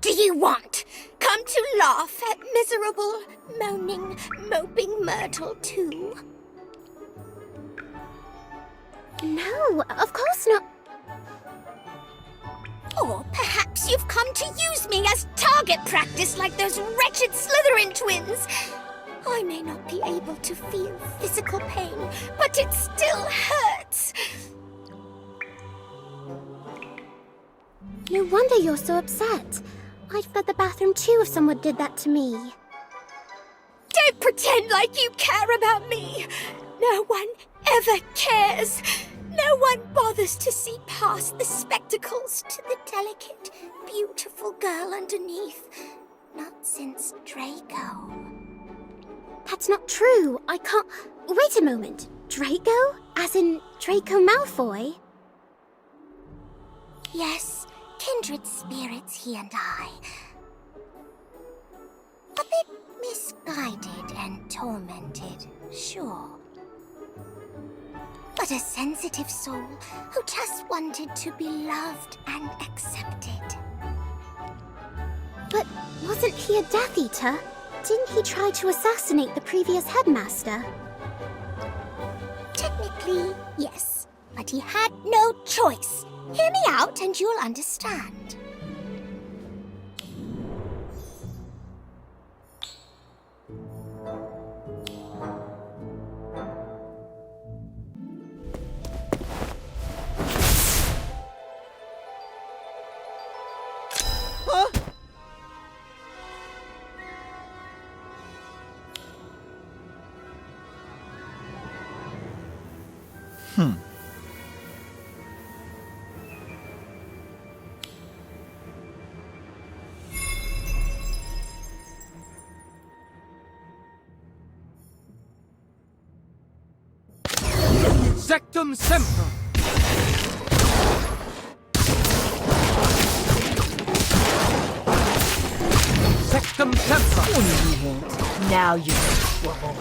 do you want? Come to laugh at miserable, moaning, moping Myrtle too? No, of course not. Or perhaps you've come to use me as target practice like those wretched Slytherin twins. I may not be able to feel physical pain, but it still hurts. No wonder you're so upset. I'd flood the bathroom too if someone did that to me. Don't pretend like you care about me. No one ever cares. No one bothers to see past the spectacles to the delicate, beautiful girl underneath. Not since Draco. That's not true. I can't... Wait a moment. Draco? As in Draco Malfoy? Yes, kindred spirits, he and I. A bit misguided and tormented, sure. But a sensitive soul who just wanted to be loved and accepted. But wasn't he a Death Eater? Didn't he try to assassinate the previous headmaster? Technically, yes. But he had no choice. Hear me out and you'll understand. Sectum Sempra! Sectum Sempra! What do you want? Now you're in trouble.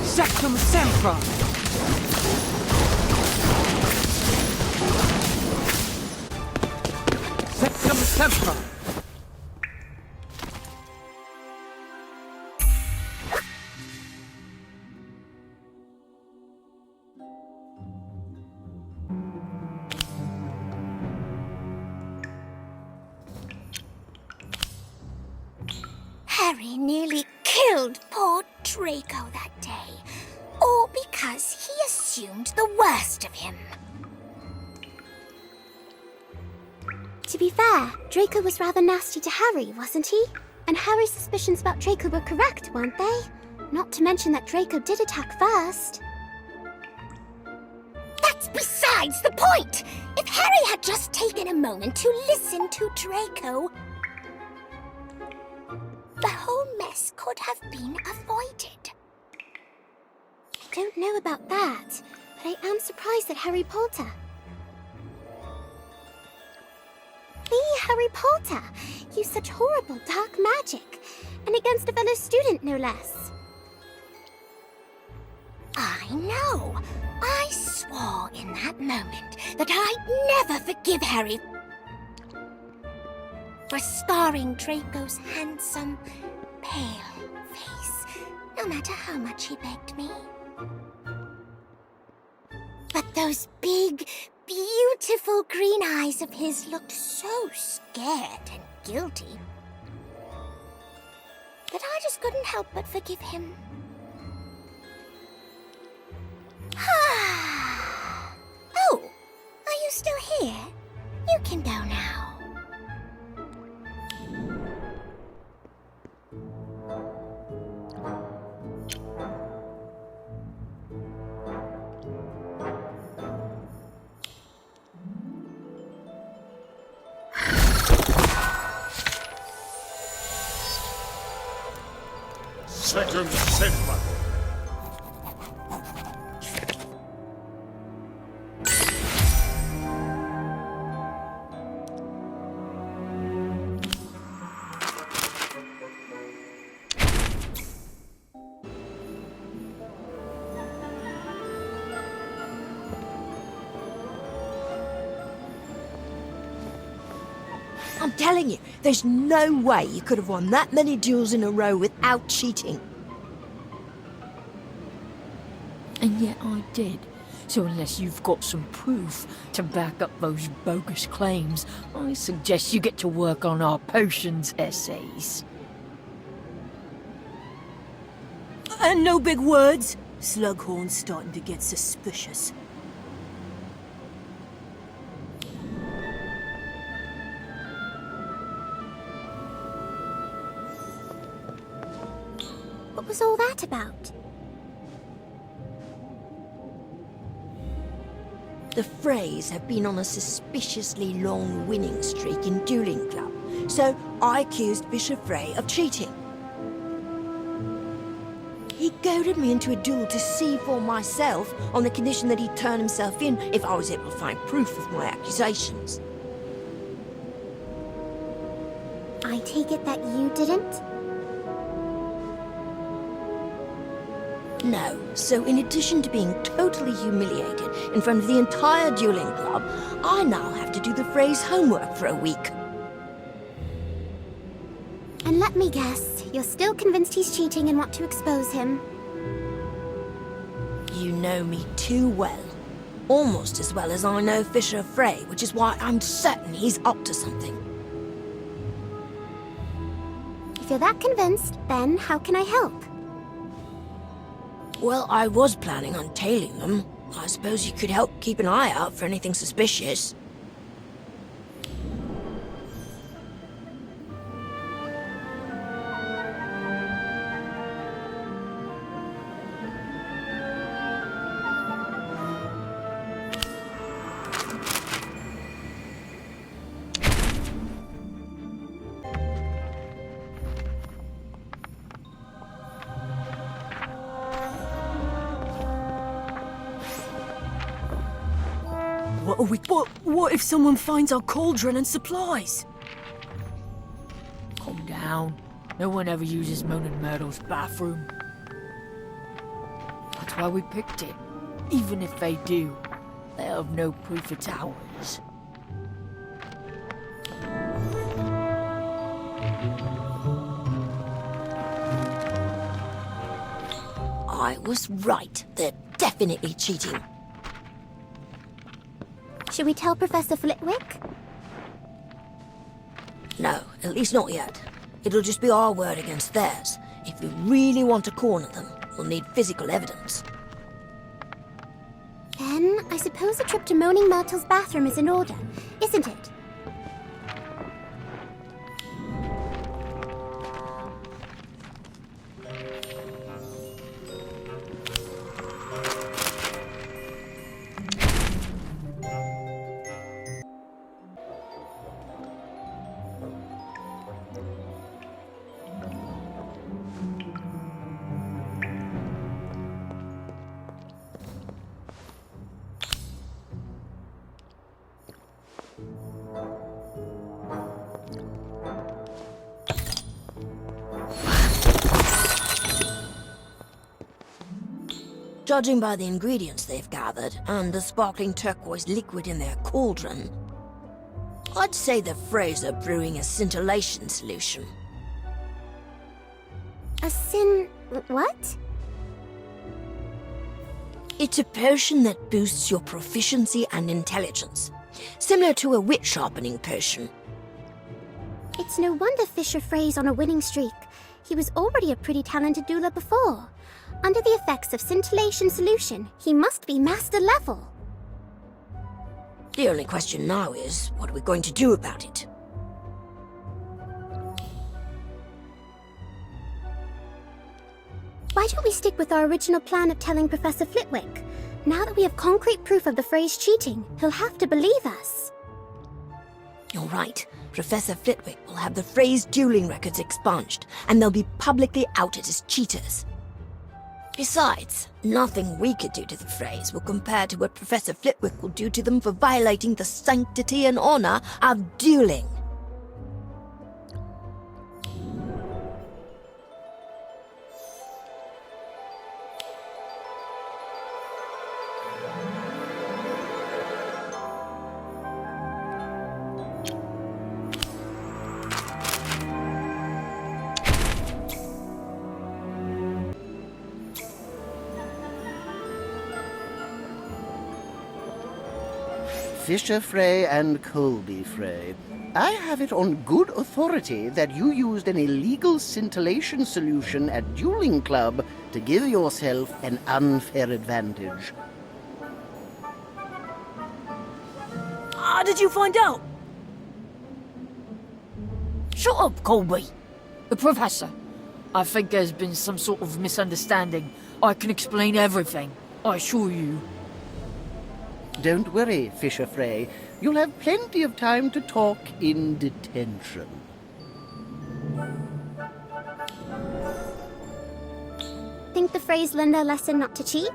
Sectum Sempra! Sectum Sempra! Harry nearly killed poor Draco that day, all because he assumed the worst of him. To be fair, Draco was rather nasty to Harry, wasn't he? And Harry's suspicions about Draco were correct, weren't they? Not to mention that Draco did attack first. That's besides the point! If Harry had just taken a moment to listen to Draco, the whole mess could have been avoided. I don't know about that, but I am surprised at Harry Potter. Me, Harry Potter, use such horrible dark magic, and against a fellow student, no less. I know. I swore in that moment that I'd never forgive Harry for scarring Draco's handsome, pale face, no matter how much he begged me. But those big, beautiful green eyes of his looked so scared and guilty that I just couldn't help but forgive him. Oh, are you still here? You can go now. Sectum Sempra! I'm telling you, there's no way you could have won that many duels in a row without cheating. And yet I did. So unless you've got some proof to back up those bogus claims, I suggest you get to work on our potions essays. And no big words. Slughorn's starting to get suspicious. What was all that about? The Freys have been on a suspiciously long winning streak in Dueling Club, so I accused Bishop Frey of cheating. He goaded me into a duel to see for myself on the condition that he'd turn himself in if I was able to find proof of my accusations. I take it that you didn't? No, so in addition to being totally humiliated in front of the entire Dueling Club, I now have to do the Freys' homework for a week. And let me guess, you're still convinced he's cheating and want to expose him. You know me too well. Almost as well as I know Fisher Frey, which is why I'm certain he's up to something. If you're that convinced, then how can I help? Well, I was planning on tailing them. I suppose you could help keep an eye out for anything suspicious. What are we... What if someone finds our cauldron and supplies? Calm down. No one ever uses Moan and Myrtle's bathroom. That's why we picked it. Even if they do, they have no proof it's ours. I was right. They're definitely cheating. Should we tell Professor Flitwick? No, at least not yet. It'll just be our word against theirs. If we really want to corner them, we'll need physical evidence. Then, I suppose a trip to Moaning Myrtle's bathroom is in order, isn't it? Judging by the ingredients they've gathered, and the sparkling turquoise liquid in their cauldron, I'd say the Freys are brewing a scintillation solution. What? It's a potion that boosts your proficiency and intelligence, similar to a wit sharpening potion. It's no wonder Fisher Frey's on a winning streak. He was already a pretty talented dueler before. Under the effects of scintillation solution, he must be master level. The only question now is, what are we going to do about it? Why don't we stick with our original plan of telling Professor Flitwick? Now that we have concrete proof of the Freys cheating, he'll have to believe us. You're right. Professor Flitwick will have the Freys' dueling records expunged, and they'll be publicly outed as cheaters. Besides, nothing we could do to the Freys will compare to what Professor Flitwick will do to them for violating the sanctity and honor of dueling. Fisher Frey and Colby Frey. I have it on good authority that you used an illegal scintillation solution at Dueling Club to give yourself an unfair advantage. How did you find out? Shut up, Colby. Professor, I think there's been some sort of misunderstanding. I can explain everything, I assure you. Don't worry, Fisher Frey. You'll have plenty of time to talk in detention. Think the Freys learned their lesson not to cheat?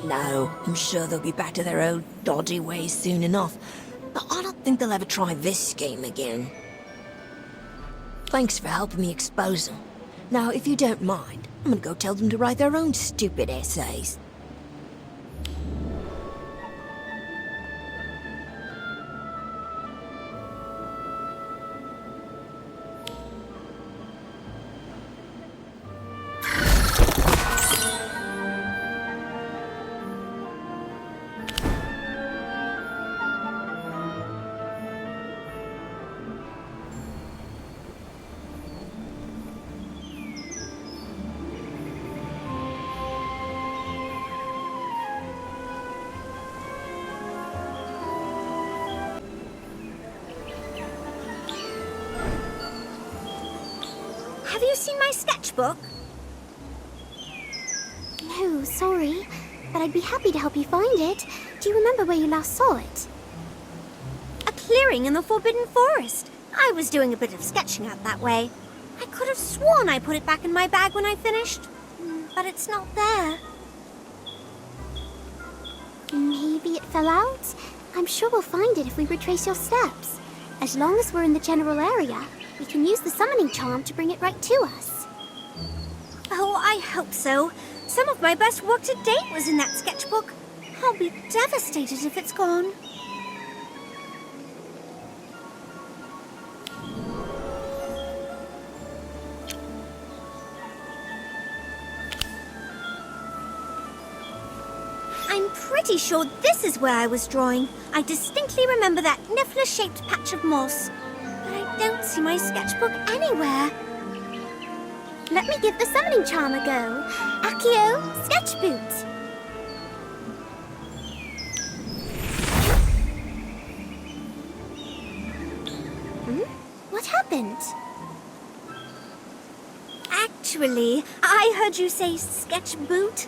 No, I'm sure they'll be back to their old dodgy ways soon enough. But I don't think they'll ever try this game again. Thanks for helping me expose them. Now, if you don't mind, I'm gonna go tell them to write their own stupid essays. Have you seen my sketchbook? No, sorry. But I'd be happy to help you find it. Do you remember where you last saw it? A clearing in the Forbidden Forest. I was doing a bit of sketching out that way. I could have sworn I put it back in my bag when I finished. But it's not there. Maybe it fell out? I'm sure we'll find it if we retrace your steps. As long as we're in the general area, we can use the summoning charm to bring it right to us. Oh, I hope so. Some of my best work to date was in that sketchbook. I'll be devastated if it's gone. I'm pretty sure this is where I was drawing. I distinctly remember that niffler-shaped patch of moss. But I don't see my sketchbook anywhere. Let me give the summoning charm a go. Accio, sketch boot. What happened? Actually, I heard you say sketch boot.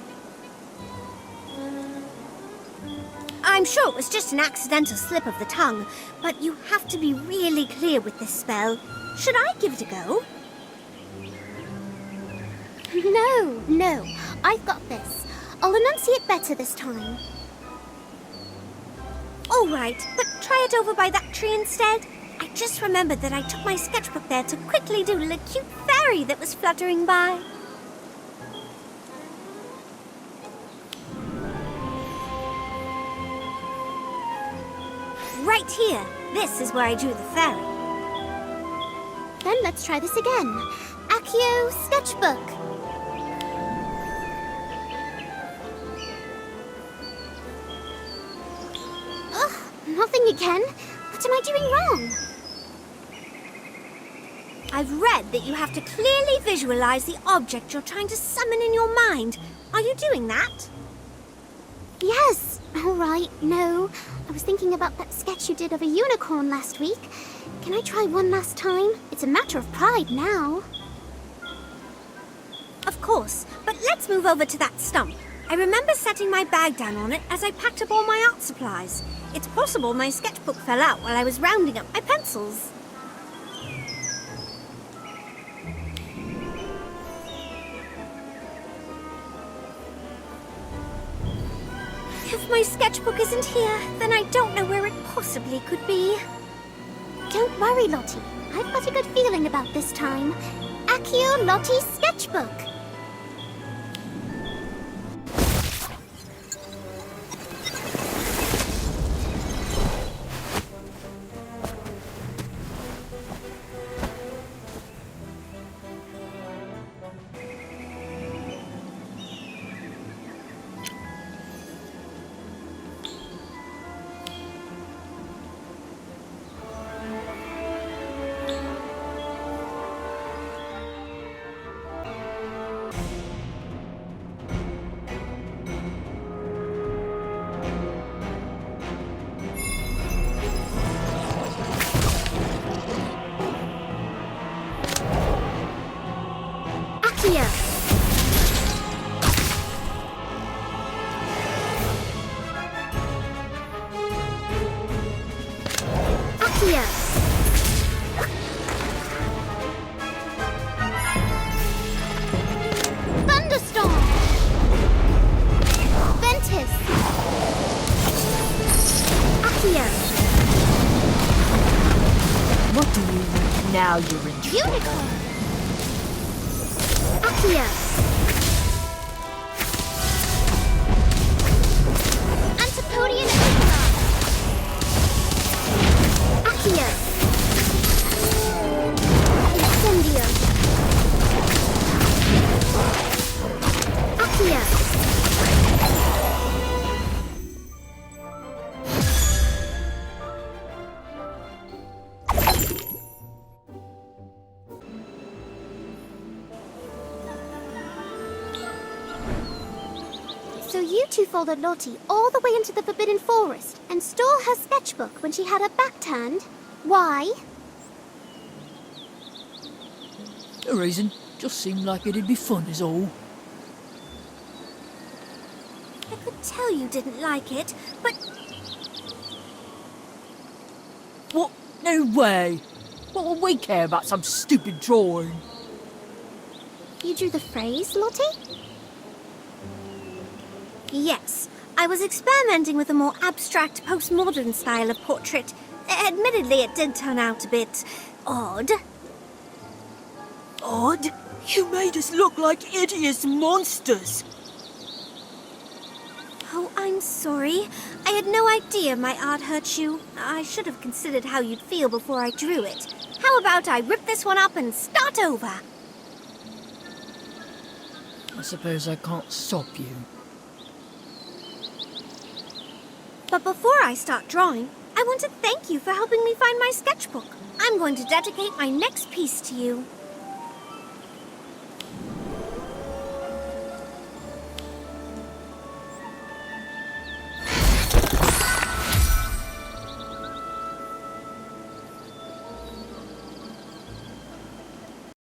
I'm sure it was just an accidental slip of the tongue, but you have to be really clear with this spell. Should I give it a go? No. I've got this. I'll enunciate better this time. All right, but try it over by that tree instead. I just remembered that I took my sketchbook there to quickly doodle a cute fairy that was fluttering by. Right here. This is where I drew the fairy. Then let's try this again. Accio, sketchbook. Ugh, nothing again. What am I doing wrong? I've read that you have to clearly visualize the object you're trying to summon in your mind. Are you doing that? Yes. All right, no. I was thinking about that sketch you did of a unicorn last week. Can I try one last time? It's a matter of pride now. Of course, but let's move over to that stump. I remember setting my bag down on it as I packed up all my art supplies. It's possible my sketchbook fell out while I was rounding up my pencils. If my sketchbook isn't here, then I don't know where it possibly could be. Don't worry, Lottie. I've got a good feeling about this time. Accio Lottie's sketchbook. Now you're in trouble. Unicorn! Accio! Antipodian Epsilon! Accio! Incendio! Accio! So you two followed Lottie all the way into the Forbidden Forest and stole her sketchbook when she had her back turned? Why? No reason. Just seemed like it'd be fun is all. I could tell you didn't like it, but What? No way. What will we care about some stupid drawing? you drew the phrase, Lottie? Yes. I was experimenting with a more abstract postmodern style of portrait. Admittedly, it did turn out a bit odd. Odd? You made us look like hideous monsters. Oh, I'm sorry. I had no idea my art hurt you. I should have considered how you'd feel before I drew it. How about I rip this one up and start over? I suppose I can't stop you. But before I start drawing, I want to thank you for helping me find my sketchbook. I'm going to dedicate my next piece to you.